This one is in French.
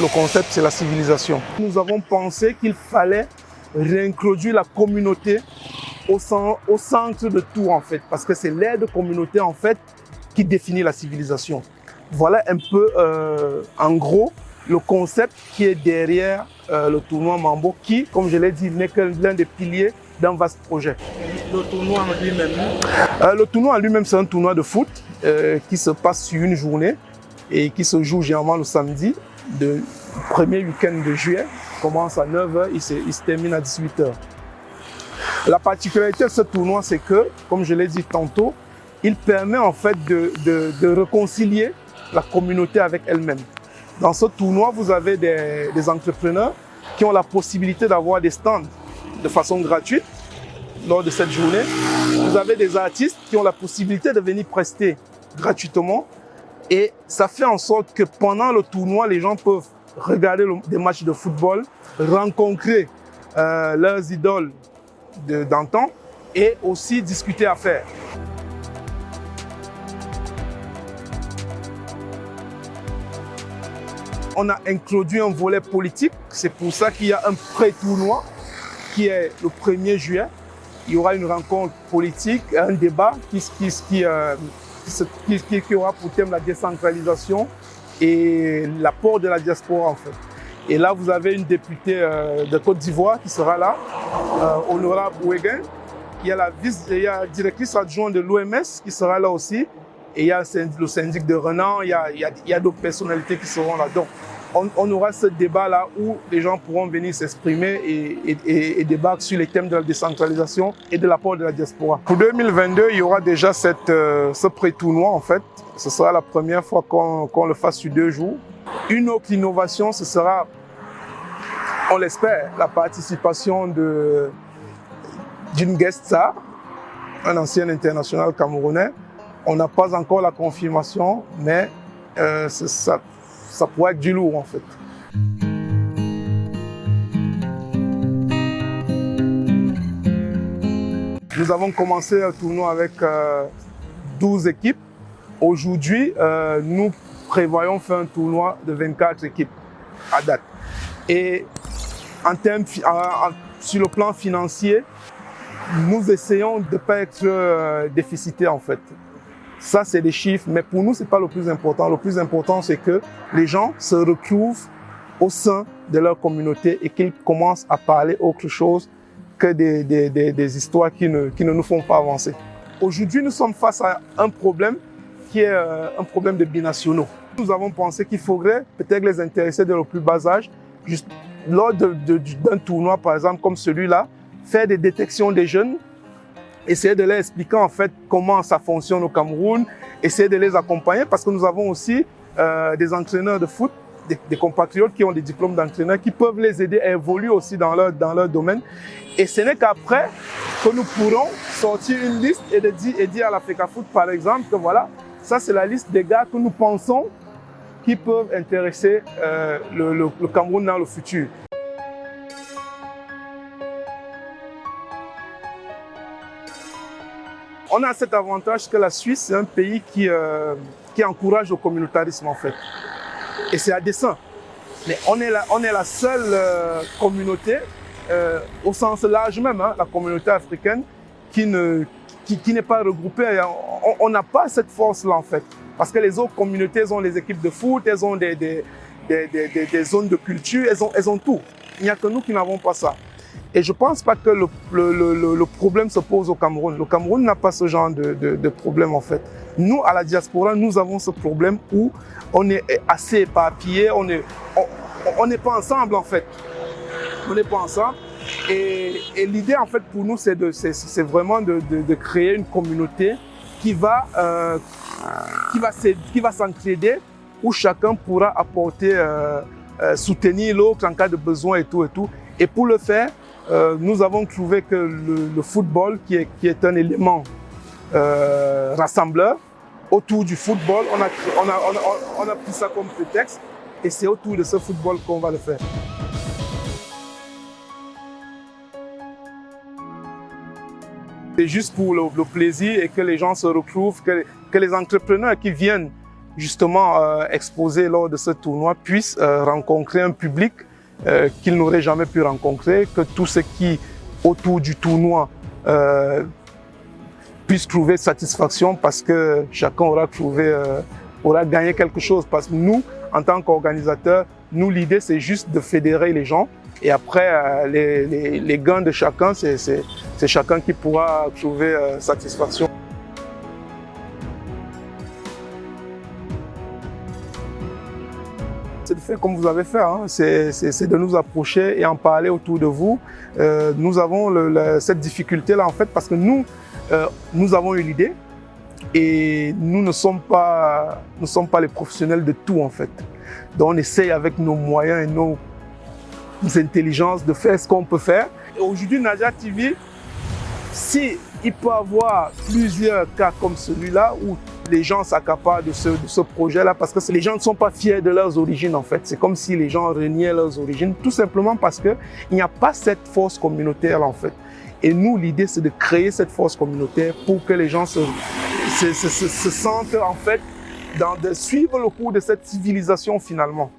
le concept, c'est la civilisation. Nous avons pensé qu'il fallait réintroduire la communauté au centre de tout, en fait, parce que c'est l'aide communauté, en fait, qui définit la civilisation. Voilà un peu, en gros, le concept qui est derrière le tournoi Mambo, qui, comme je l'ai dit, n'est que l'un des piliers d'un vaste projet. Le tournoi en lui-même? Le tournoi en lui-même, c'est un tournoi de foot qui se passe sur une journée et qui se joue généralement le samedi, le premier week-end de juillet. Il commence à 9h, il se termine à 18h. La particularité de ce tournoi, c'est que, comme je l'ai dit tantôt, il permet en fait de réconcilier la communauté avec elle-même. Dans ce tournoi, vous avez des entrepreneurs qui ont la possibilité d'avoir des stands de façon gratuite lors de cette journée. Vous avez des artistes qui ont la possibilité de venir prester gratuitement. Et ça fait en sorte que pendant le tournoi, les gens peuvent regarder des matchs de football, rencontrer leurs idoles d'antan et aussi discuter affaires. On a introduit un volet politique, c'est pour ça qu'il y a un pré-tournoi qui est le 1er juillet. Il y aura une rencontre politique, un débat qui aura pour thème la décentralisation et l'apport de la diaspora en fait. Et là, vous avez une députée de Côte d'Ivoire qui sera là, Honorable Ouéguin. Il y a la directrice adjointe de l'OMS qui sera là aussi. Et il y a le syndic de Renan, il y a d'autres personnalités qui seront là. Donc, on aura ce débat-là où les gens pourront venir s'exprimer et débattre sur les thèmes de la décentralisation et de l'apport de la diaspora. Pour 2022, il y aura déjà ce pré-tournoi en fait. Ce sera la première fois qu'on le fasse sur 2 jours. Une autre innovation, ce sera, on l'espère, la participation d'une guest star, un ancien international camerounais. On n'a pas encore la confirmation, mais ça pourrait être du lourd en fait. Nous avons commencé un tournoi avec 12 équipes. Aujourd'hui, nous prévoyons faire un tournoi de 24 équipes à date. Et sur le plan financier, nous essayons de ne pas être déficitaires en fait. Ça, c'est des chiffres, mais pour nous, ce n'est pas le plus important. Le plus important, c'est que les gens se retrouvent au sein de leur communauté et qu'ils commencent à parler autre chose que des histoires qui ne nous font pas avancer. Aujourd'hui, nous sommes face à un problème qui est un problème de binationaux. Nous avons pensé qu'il faudrait peut-être les intéresser dès le plus bas âge, juste lors d'un tournoi, par exemple, comme celui-là, faire des détections des jeunes, essayer de leur expliquer en fait comment ça fonctionne au Cameroun, essayer de les accompagner parce que nous avons aussi des entraîneurs de foot, des compatriotes qui ont des diplômes d'entraîneurs qui peuvent les aider à évoluer aussi dans leur domaine. Et ce n'est qu'après que nous pourrons sortir une liste et dire à l'Africa Foot par exemple que voilà, ça c'est la liste des gars que nous pensons qui peuvent intéresser le Cameroun dans le futur. On a cet avantage que la Suisse, c'est un pays qui encourage le communautarisme en fait. Et c'est à dessein. Mais on est la seule communauté, au sens large même, hein, la communauté africaine, qui n'est pas regroupée. On n'a pas cette force-là en fait. Parce que les autres communautés, elles ont les équipes de foot, elles ont des zones de culture, elles ont tout. Il n'y a que nous qui n'avons pas ça. Et je ne pense pas que le problème se pose au Cameroun. Le Cameroun n'a pas ce genre de problème en fait. Nous, à la diaspora, nous avons ce problème où on est assez éparpillés, on n'est pas ensemble en fait. On n'est pas ensemble. Et l'idée en fait pour nous, c'est vraiment de créer une communauté qui va s'entraider, où chacun pourra apporter, soutenir l'autre en cas de besoin et tout. Et pour le faire, nous avons trouvé que le football, qui est un élément rassembleur, autour du football, on a pris ça comme prétexte et c'est autour de ce football qu'on va le faire. C'est juste pour le plaisir et que les gens se retrouvent, que les entrepreneurs qui viennent justement exposés lors de ce tournoi puissent rencontrer un public qu'ils n'auraient jamais pu rencontrer, que tous ceux qui, autour du tournoi, puissent trouver satisfaction parce que chacun aura gagné quelque chose. Parce que nous, en tant qu'organisateurs, nous, l'idée, c'est juste de fédérer les gens. Et après, les gains de chacun, c'est chacun qui pourra trouver satisfaction. C'est de faire comme vous avez fait, hein. C'est de nous approcher et en parler autour de vous. Nous avons cette difficulté-là en fait parce que nous avons eu l'idée et nous ne sommes pas les professionnels de tout en fait. Donc on essaye avec nos moyens et nos intelligences de faire ce qu'on peut faire. Et aujourd'hui, Nadia TV, si il peut y avoir plusieurs cas comme celui-là où les gens s'accaparent de ce projet-là parce que les gens ne sont pas fiers de leurs origines en fait. C'est comme si les gens reniaient leurs origines, tout simplement parce qu'il n'y a pas cette force communautaire en fait. Et nous, l'idée, c'est de créer cette force communautaire pour que les gens se sentent en fait de suivre le cours de cette civilisation finalement.